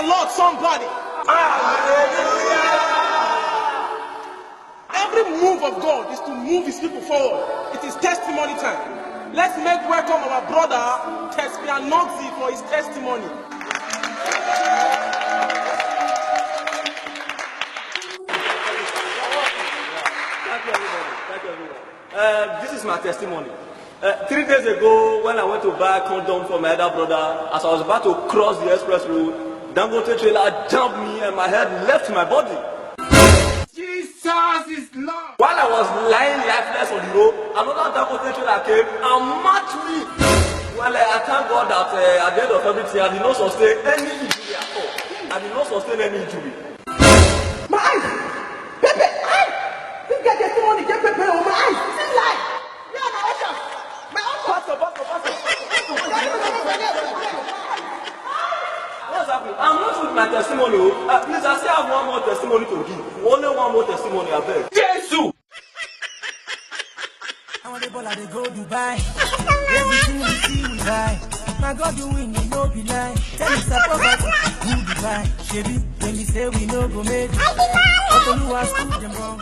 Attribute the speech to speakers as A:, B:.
A: the Lord, somebody. Every move of God is to move his people forward. It is testimony time. Let's make welcome our brother Thespian Noxy for his testimony.
B: Thank you, everybody. Thank you, everyone. This is my testimony. 3 days ago, when I went to buy a condom for my elder brother, as I was about to cross the express road, Dangote trailer jumped me and my head left my body.
A: Jesus is Lord.
B: While I was lying lifeless on the road, another Dangote trailer came and matched me. Well, I thank God that at the end of everything, I did not sustain any injury at all. I did not sustain any injury.
A: My eyes! Pepe! Eyes! This guy testimony get Pepe on my eyes! See light! Yeah, my usher! My usher! Pastor!
B: What's happening? I'm not with my testimony. Please, I still have one more testimony to give. Only one more testimony, I beg.
A: Jesus!
C: I want the ball, they go Dubai. Everything we see, we buy. My God, you win, you no be lie. Tell me, support us, who Dubai? Shebi, when we say we no go make it. But you are still them wrong.